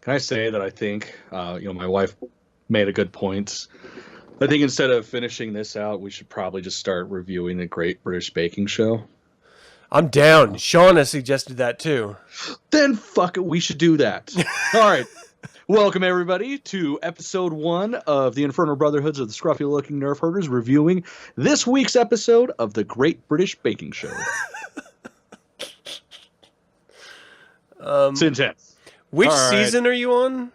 Can I say that I think, my wife made a good point. I think instead of finishing this out, we should probably just start reviewing the Great British Baking Show. I'm down. Shauna suggested that too. Then fuck it, we should do that. All right. Welcome, everybody, to episode 1 of the Infernal Brotherhoods of the Scruffy Looking Nerf Herders, reviewing this week's episode of the Great British Baking Show. It's intense. Which season are you on?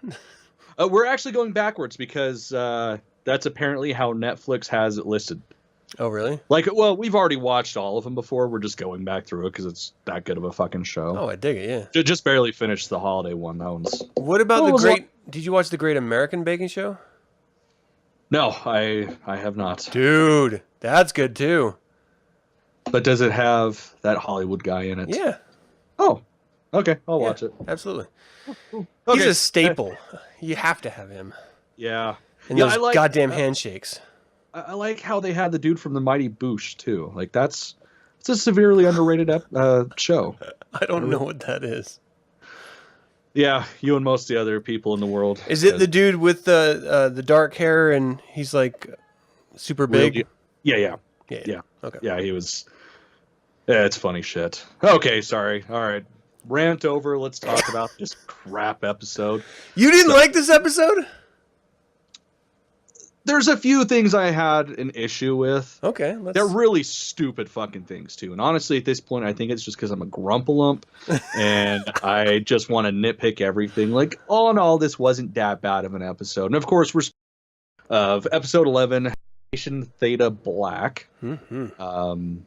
We're actually going backwards because that's apparently how Netflix has it listed. Oh, really? We've already watched all of them before. We're just going back through it because it's that good of a fucking show. Oh, I dig it, yeah. Just barely finished the holiday one. That one's... What about Did you watch the Great American Baking Show? No, I have not. Dude, that's good too. But does it have that Hollywood guy in it? Yeah. Oh, okay. I'll watch it. Absolutely. Okay. He's a staple. You have to have him. Yeah. And those goddamn handshakes. I like how they had the dude from the Mighty Boosh too. It's a severely underrated show. I don't know what that is. Yeah, you and most of the other people in the world. Is it the dude with the dark hair and he's like super big? Yeah. Okay. Yeah, he was. Yeah, it's funny shit. Okay, sorry. All right, rant over. Let's talk about this crap episode. You didn't like this episode? There's a few things I had an issue with. Okay. They're really stupid fucking things, too. And honestly, at this point, I think it's just because I'm a grumpalump and I just want to nitpick everything. All in all, this wasn't that bad of an episode. And of course, we're of episode 11, Station Theta Black. Mm-hmm.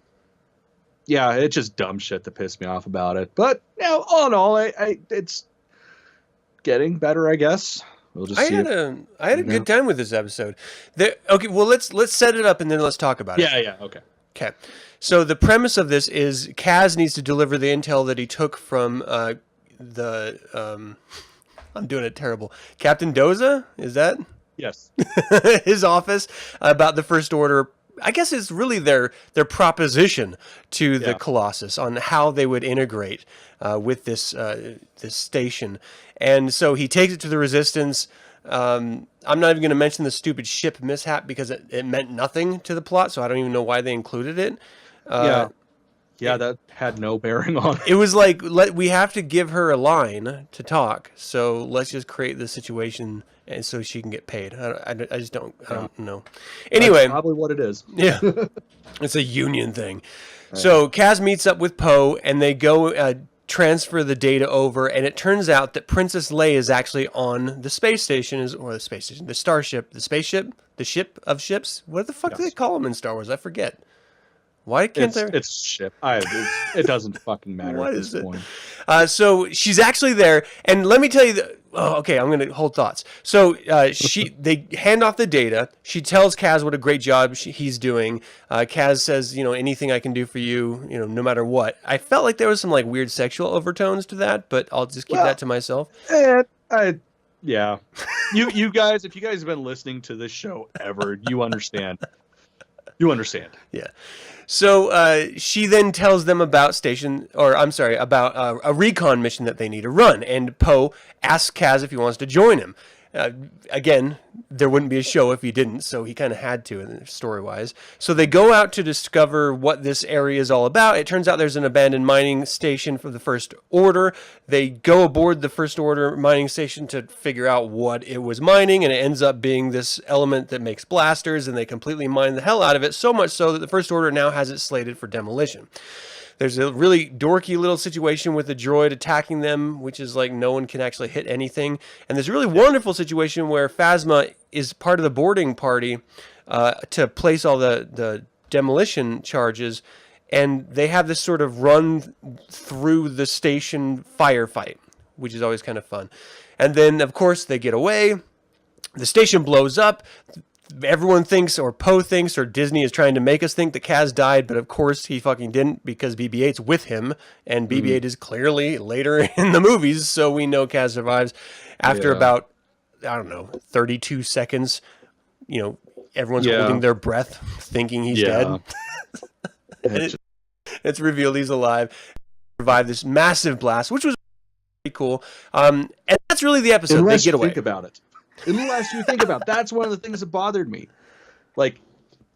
Yeah, it's just dumb shit that pissed me off about it. But, all in all, it's getting better, I guess. We'll just I had a good time with this episode. Okay, well let's set it up and then let's talk about it. Yeah, okay. Okay. So the premise of this is Kaz needs to deliver the intel that he took from I'm doing it terrible. Captain Doza, is that? Yes. His office about the First Order. I guess it's really their proposition to the Colossus on how they would integrate with this station. And so he takes it to the Resistance. I'm not even going to mention the stupid ship mishap because it meant nothing to the plot, so I don't even know why they included it. Yeah, that had no bearing on it. It was like, we have to give her a line to talk, so let's just create the situation and so she can get paid. I don't know. Anyway. That's probably what it is. Yeah. It's a union thing. So Kaz meets up with Poe, and they go transfer the data over, and it turns out that Princess Leia is actually on the space station, the starship, the spaceship, the ship of ships. What the fuck do they call them in Star Wars? I forget. Why can't there? It's ship. It doesn't fucking matter what at is this it? point. So she's actually there, and let me tell you. Okay, I'm going to hold thoughts. So they hand off the data. She tells Kaz what a great job he's doing. Kaz says, anything I can do for you, no matter what. I felt like there was some weird sexual overtones to that, but I'll just keep that to myself. Yeah. You guys, if you guys have been listening to this show ever, you understand. You understand. Yeah. So she then tells them about about a recon mission that they need to run. And Poe asks Kaz if he wants to join him. Again, there wouldn't be a show if he didn't, so he kind of had to, story-wise. So they go out to discover what this area is all about. It turns out there's an abandoned mining station for the First Order. They go aboard the First Order mining station to figure out what it was mining, and it ends up being this element that makes blasters, and they completely mine the hell out of it, so much so that the First Order now has it slated for demolition. There's a really dorky little situation with the droid attacking them, which is no one can actually hit anything. And there's a really wonderful situation where Phasma is part of the boarding party to place all the demolition charges. And they have this sort of run through the station firefight, which is always kind of fun. And then, of course, they get away. The station blows up. Everyone thinks, or Poe thinks, or Disney is trying to make us think that Kaz died, but of course he fucking didn't because BB-8's with him, and BB-8 is clearly later in the movies, so we know Kaz survives. After about, 32 seconds, everyone's holding their breath, thinking he's dead. It's revealed he's alive. Survived this massive blast, which was pretty cool. And that's really the episode. Unless they get you away. think about it. Unless you think about it. That's one of the things that bothered me. Like,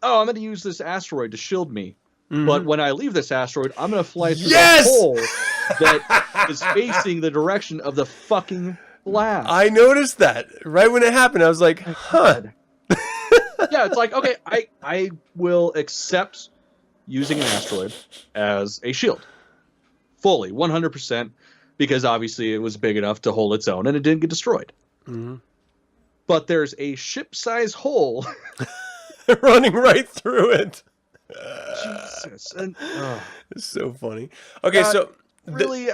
oh, I'm going to use this asteroid to shield me. Mm-hmm. But when I leave this asteroid, I'm going to fly through the hole that is facing the direction of the fucking blast. I noticed that right when it happened. I was like, huh. Yeah, it's like, okay, I will accept using an asteroid as a shield. Fully, 100%, because obviously it was big enough to hold its own and it didn't get destroyed. Mm-hmm. But there's a ship-sized hole running right through it. Jesus. And, it's so funny. Okay, so... Really,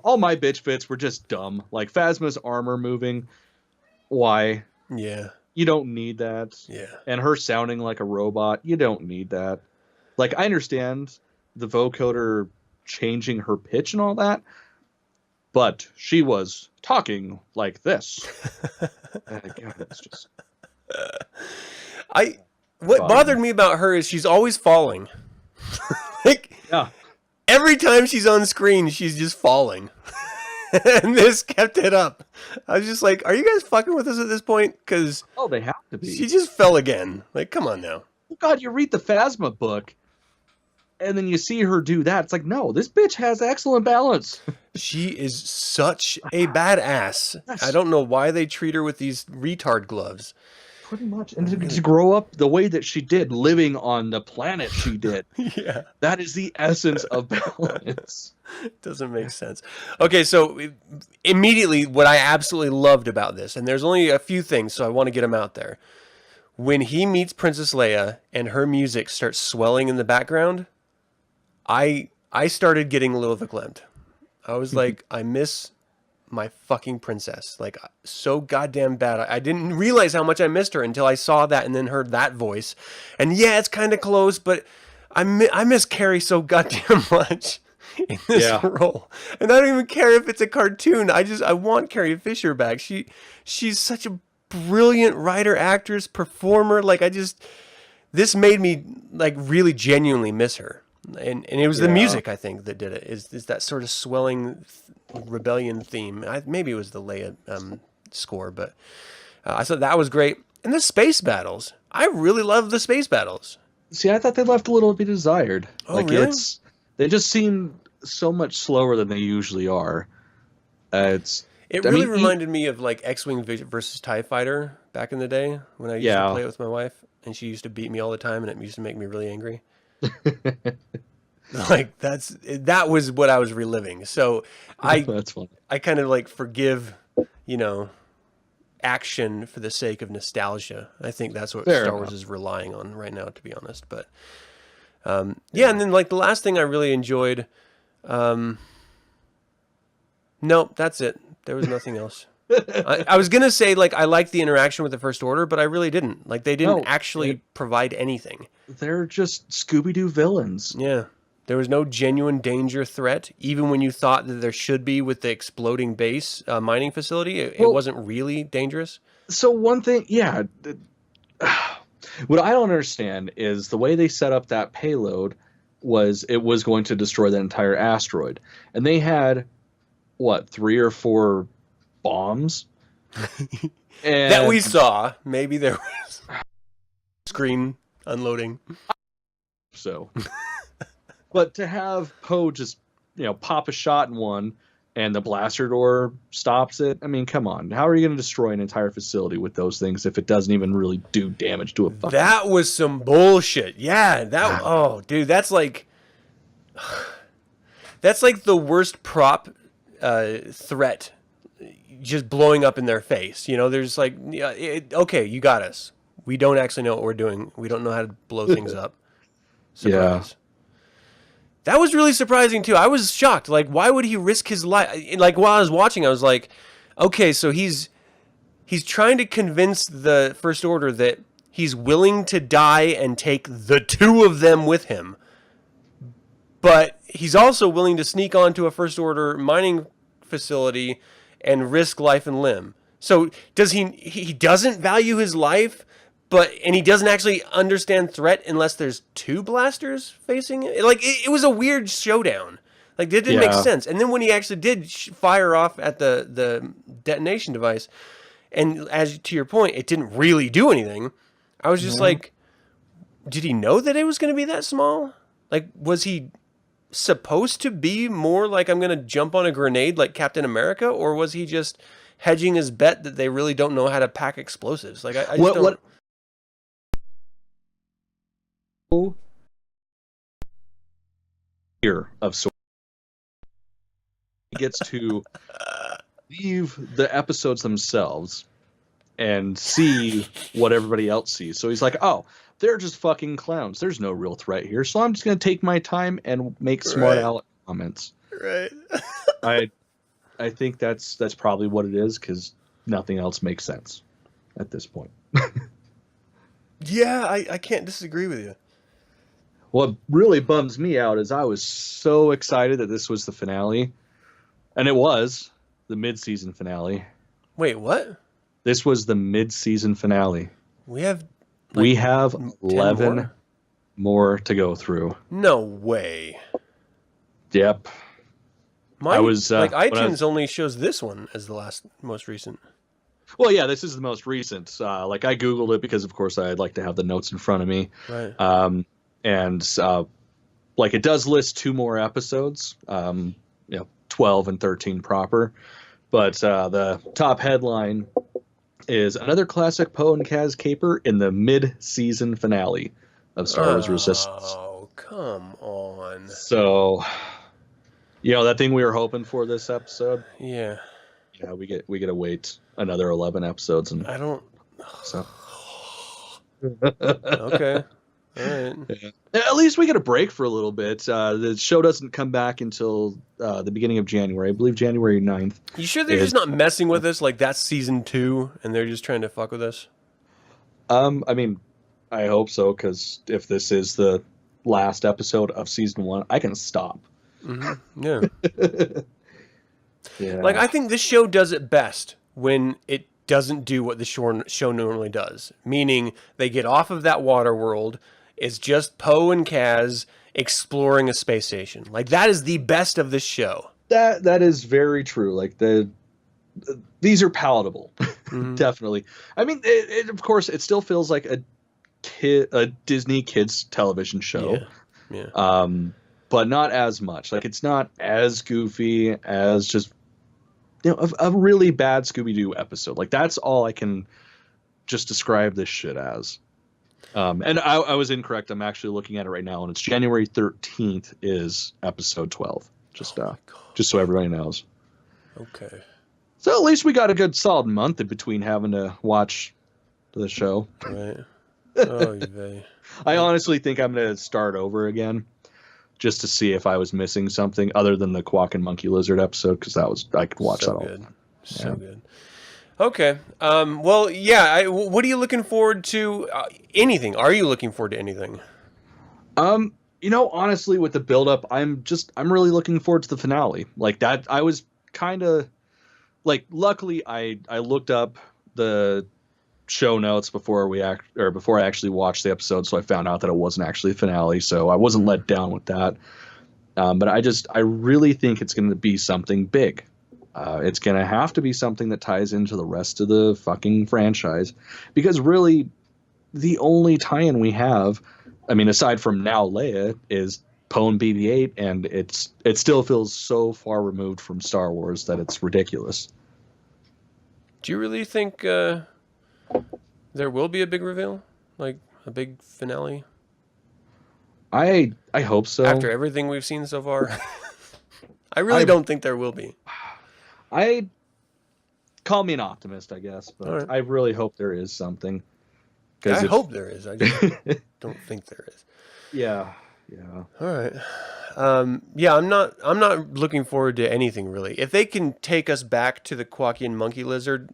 all my bitch bits were just dumb. Like, Phasma's armor moving. Why? Yeah. You don't need that. Yeah. And her sounding like a robot. You don't need that. Like, I understand the vocoder changing her pitch and all that, but she was talking like this. God, it's just... What bothered me about her is she's always falling. Like, yeah. Every time she's on screen, she's just falling. And this kept it up. I was just like, are you guys fucking with us at this point? Because they have to be. She just fell again. Like, come on now. God, you read the Phasma book, and then you see her do that. It's like, no, this bitch has excellent balance. She is such a badass. Yes. I don't know why they treat her with these retard gloves. Pretty much. And to grow up the way that she did, living on the planet she did. Yeah. That is the essence of balance. Doesn't make sense. Okay, so immediately what I absolutely loved about this, and there's only a few things, so I want to get them out there. When he meets Princess Leia and her music starts swelling in the background, I started getting a little verklempt. I was like, I miss my fucking princess, like, so goddamn bad. I didn't realize how much I missed her until I saw that and then heard that voice. And yeah, it's kind of close, but I miss Carrie so goddamn much in this role. And I don't even care if it's a cartoon. I want Carrie Fisher back. She's such a brilliant writer, actress, performer. Like, this made me like really genuinely miss her. And it was the music, I think, that did it. Is that sort of swelling rebellion theme. Maybe it was the Leia score, but I thought that was great. And the space battles. I really love the space battles. See, I thought they left a little bit desired. Oh, like, really? They just seem so much slower than they usually are. It really reminded me of like X-Wing versus TIE Fighter back in the day when I used to play it with my wife, and she used to beat me all the time, and it used to make me really angry. Like that was what I was reliving. So that's funny. I kind of like forgive, action for the sake of nostalgia. I think that's what Star Wars is relying on right now, to be honest. But and then like the last thing I really enjoyed. Nope, that's it. There was nothing else. I was gonna say like I liked the interaction with the First Order, but I really didn't. Like they didn't actually provide anything. They're just Scooby-Doo villains. Yeah. There was no genuine danger threat, even when you thought that there should be with the exploding base mining facility. It wasn't really dangerous. So one thing, what I don't understand is the way they set up that payload was it was going to destroy the entire asteroid. And they had, 3 or 4 bombs? And that we saw. Maybe there was screen unloading. So... But to have Poe just, pop a shot in one and the blaster door stops it, I mean, come on. How are you going to destroy an entire facility with those things if it doesn't even really do damage to a fucking... That was some bullshit. Yeah, dude, that's like the worst prop threat just blowing up in their face. There's like, okay, you got us. We don't actually know what we're doing. We don't know how to blow things up. Surprise. Yeah. That was really surprising, too. I was shocked. Like, why would he risk his life? Like, while I was watching, I was like, okay, so he's trying to convince the First Order that he's willing to die and take the 2 of them with him. But he's also willing to sneak onto a First Order mining facility and risk life and limb. So does he doesn't value his life? And he doesn't actually understand threat unless there's 2 blasters facing it. Like, it was a weird showdown. Like, that didn't make sense. And then when he actually did fire off at the detonation device, and as to your point, it didn't really do anything, I was just like, did he know that it was going to be that small? Like, was he supposed to be more like, I'm going to jump on a grenade like Captain America? Or was he just hedging his bet that they really don't know how to pack explosives? Like, I just don't... Here of sorts. He gets to leave the episodes themselves and see what everybody else sees. So he's like, oh, they're just fucking clowns. There's no real threat here. So I'm just going to take my time and make smart aleck comments. Right. I think that's probably what it is, because nothing else makes sense at this point. Yeah, I can't disagree with you. What really bums me out is I was so excited that this was the finale. And it was the mid-season finale. Wait, what? This was the mid-season finale. We have 11 more to go through. No way. Yep. Mine, iTunes only shows this one as the most recent. Well, yeah, this is the most recent. I Googled it because, of course, I'd like to have the notes in front of me. Right. It does list 2 more episodes, 12 and 13 proper. But the top headline is another classic Poe and Kaz caper in the mid-season finale of Star Wars Resistance. Oh, come on. So, that thing we were hoping for this episode. Yeah. Yeah, we get to wait another 11 episodes, and I don't. So. Okay. All right. Yeah. At least we get a break for a little bit. The show doesn't come back until the beginning of January. I believe January 9th. You sure they're just not messing with us? Like, that's season 2, and they're just trying to fuck with us? I mean, I hope so, because if this is the last episode of season 1, I can stop. Mm-hmm. Yeah. Yeah. Like, I think this show does it best when it doesn't do what the show normally does. Meaning, they get off of that water world. It's just Poe and Kaz exploring a space station. Like, that is the best of this show. That is very true. Like, these are palatable. Mm-hmm. Definitely. I mean, it of course, it still feels like a Disney kids television show. Yeah. But not as much. Like, it's not as goofy as just a really bad Scooby-Doo episode. Like, that's all I can just describe this shit as. And I was incorrect. I'm actually looking at it right now, and it's January 13th is episode 12. Just so everybody knows. Okay. So at least we got a good solid month in between having to watch the show. Right. Oh, I honestly think I'm going to start over again, just to see if I was missing something other than the Quack and Monkey Lizard episode, because I could watch that all the time. So good. Okay. Well, yeah. What are you looking forward to? Anything? Are you looking forward to anything? Honestly, with the build-up, I'm really looking forward to the finale. Like that, I was kind of like. Luckily, I looked up the show notes before I actually watched the episode, so I found out that it wasn't actually a finale. So I wasn't let down with that. But I really think it's going to be something big. It's going to have to be something that ties into the rest of the fucking franchise, because really the only tie-in we have, I mean, aside from now Leia, is Poe and BB-8, and it still feels so far removed from Star Wars that it's ridiculous. Do you really think there will be a big reveal, like a big finale? I hope so. After everything we've seen so far, I really don't think there will be. Call me an optimist, I guess, but right. I really hope there is something. I hope there is. I just don't think there is. Yeah. All right. Yeah, I'm not looking forward to anything really. If they can take us back to the Quackian Monkey Lizard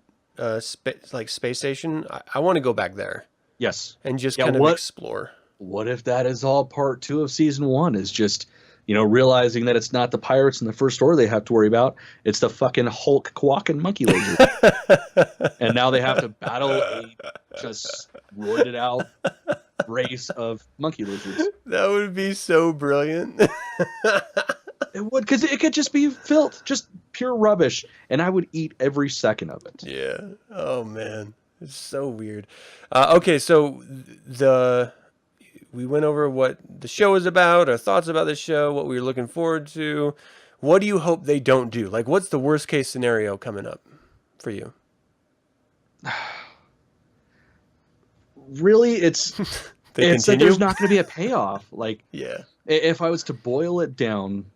space station, I want to go back there. Yes. And just kind of explore. What if that is all part 2 of season 1, is just, realizing that it's not the pirates in the First Order they have to worry about. It's the fucking Hulk Quackin' Monkey Lizard. And now they have to battle a just roided out race of monkey lizards. That would be so brilliant. It would, because it could just be filth, just pure rubbish, and I would eat every second of it. Yeah. Oh man, it's so weird. Okay, so we went over what the show is about, our thoughts about the show, what we were looking forward to. What do you hope they don't do? Like, what's the worst case scenario coming up for you? Really, it's that there's not going to be a payoff. Like, Yeah. if I was to boil it down,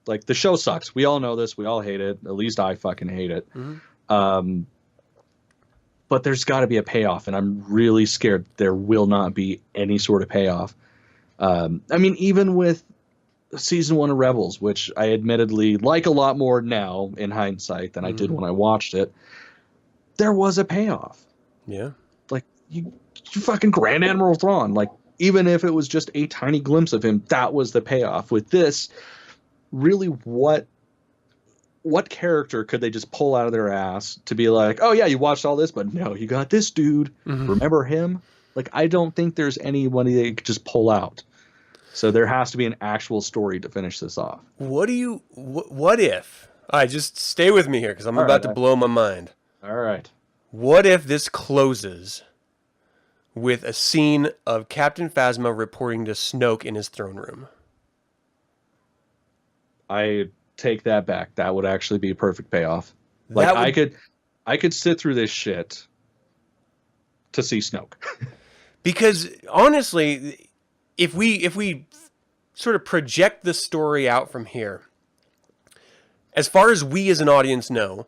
like, the show sucks. We all know this. We all hate it. At least I fucking hate it. But there's got to be a payoff, and I'm really scared there will not be any sort of payoff. I mean, even with season 1 of Rebels, which I admittedly like a lot more now in hindsight than I did when I watched it, there was a payoff. Yeah. Like, you fucking Grand Admiral Thrawn, like, even if it was just a tiny glimpse of him, that was the payoff. With this, really, what character could they just pull out of their ass to be like, oh yeah, you watched all this, but no, you got this dude. Remember him? Like, I don't think there's anybody they could just pull out. So there has to be an actual story to finish this off. What if? All right, just stay with me here because I'm about to blow my mind. All right. What if this closes with a scene of Captain Phasma reporting to Snoke in his throne room? I take that back. That would actually be a perfect payoff. Like, I could sit through this shit to see Snoke. Because honestly, if we sort of project the story out from here, as far as we as an audience know,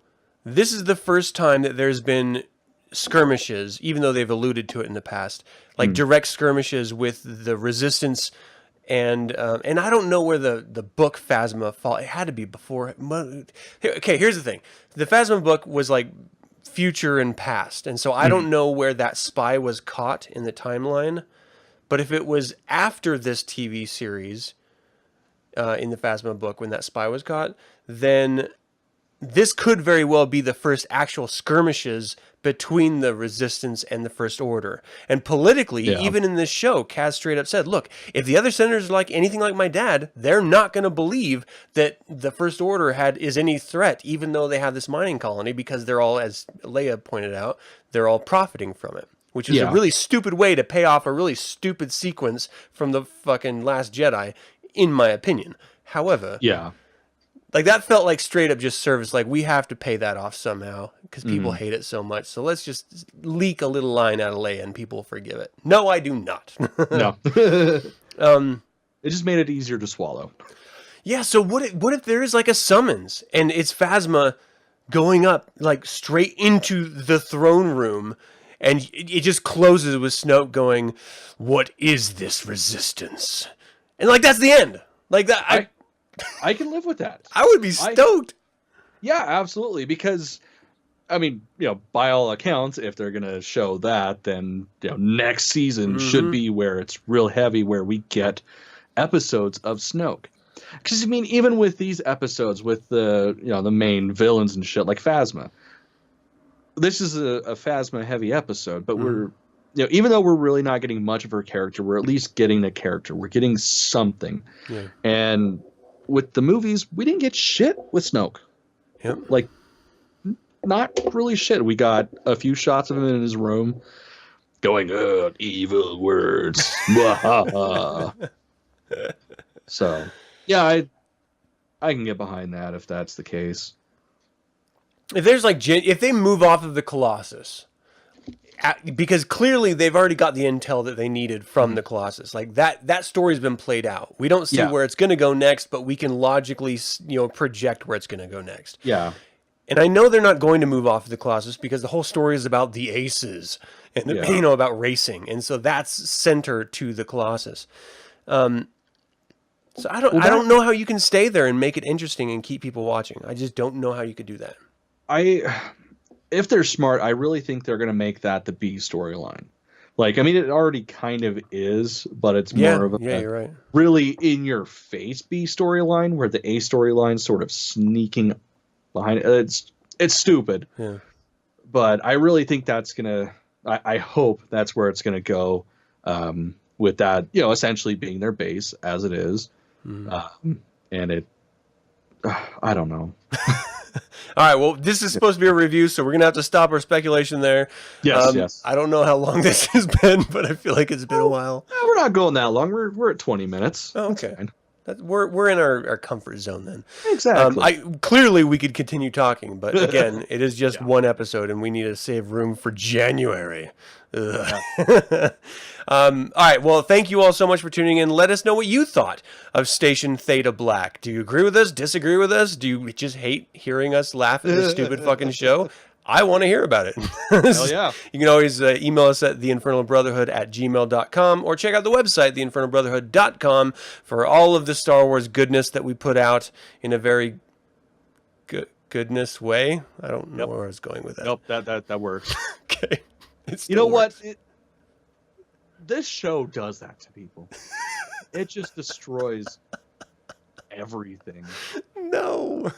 this is the first time that there's been skirmishes, even though they've alluded to it in the past, like direct skirmishes with the Resistance. And I don't know where the book Phasma fall. It had to be before. Okay, here's the thing: the Phasma book was like future and past, and so I don't know where that spy was caught in the timeline. But if it was after this TV series, in the Phasma book, when that spy was caught, then this could very well be the first actual skirmishes between the Resistance and the First Order. And politically, even in this show, Kaz straight up said, look, if the other senators are like anything like my dad, they're not going to believe that the First Order is any threat, even though they have this mining colony, because they're all, as Leia pointed out, they're all profiting from it. Which is a really stupid way to pay off a really stupid sequence from the fucking Last Jedi, in my opinion. However... like, that felt like straight up just service. Like, we have to pay that off somehow because people hate it so much. So let's just leak a little line out of Leia and people forgive it. No, I do not. No. It just made it easier to swallow. Yeah, so what if there is like a summons and it's Phasma going up like straight into the throne room and it just closes with Snoke going, what is this resistance? And like, that's the end. Like that. I can live with that. I would be stoked. Yeah, absolutely. Because, I mean, by all accounts, if they're going to show that, then next season should be where it's real heavy, where we get episodes of Snoke. Because, I mean, even with these episodes with the the main villains and shit like Phasma, this is a Phasma heavy episode, but we're even though we're really not getting much of her character, we're at least getting a character. We're getting something. Yeah. And with the movies, we didn't get shit with Snoke. Yep. Like, not really shit. We got a few shots of him in his room going, evil words. So, yeah, I can get behind that if that's the case. If there's like, if they move off of the Colossus, because clearly they've already got the intel that they needed from the Colossus. Like that story's been played out. We don't see where it's going to go next, but we can logically, project where it's going to go next. Yeah. And I know they're not going to move off of the Colossus because the whole story is about the Aces and about racing, and so that's center to the Colossus. So I don't know how you can stay there and make it interesting and keep people watching. I just don't know how you could do that. If they're smart, I really think they're going to make that the B storyline. Like, I mean, it already kind of is, but it's more of a you're right. really in-your-face B storyline, where the A storyline sort of sneaking behind it. It's stupid. Yeah. But I really think that's going to... I hope that's where it's going to go, with that, essentially being their base, as it is. And I don't know. All right, well, this is supposed to be a review, so we're going to have to stop our speculation there. Yes. I don't know how long this has been, but I feel like it's been a while. No, we're not going that long. We're at 20 minutes. Oh, okay. We're in our comfort zone then. Exactly. Clearly, we could continue talking, but again, it is just one episode, and we need to save room for January. All right, well, thank you all so much for tuning in. Let us know what you thought of Station Theta Black. Do you agree with us? Disagree with us? Do you just hate hearing us laugh at this stupid fucking show? I want to hear about it. Hell yeah. You can always email us at theinfernalbrotherhood@gmail.com or check out the website, theinfernalbrotherhood.com, for all of the Star Wars goodness that we put out in a very goodness way. I don't know where I was going with that. Nope, that works. Okay. You know what? This show does that to people. It just destroys everything. No.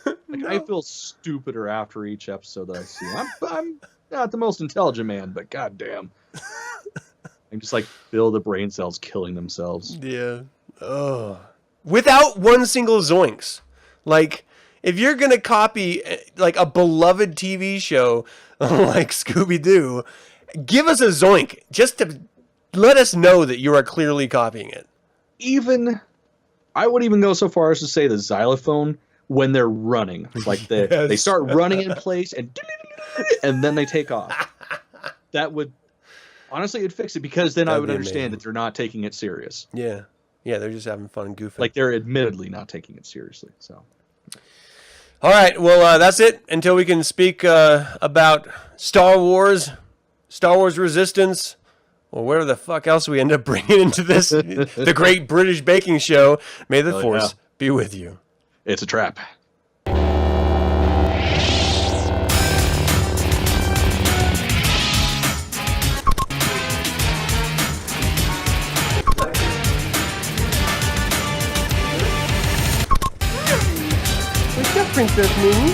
I feel stupider after each episode that I see. I'm not the most intelligent man, but goddamn, I'm just like feel the brain cells killing themselves. Yeah. Oh. Without one single zoinks. Like, if you're gonna copy like a beloved TV show like Scooby-Doo, give us a zoink just to let us know that you are clearly copying it. I would even go so far as to say the xylophone when they're running, like they start running in place and then they take off. That would honestly it'd fix it, because then I would understand that they're not taking it serious. Yeah, they're just having fun and goofing. Like they're admittedly not taking it seriously. So, all right, well that's it until we can speak about Star Wars Resistance, or whatever the fuck else we end up bringing into this, the Great British Baking Show. May the Force be with you. It's a trap. What's up, Princess Minnie?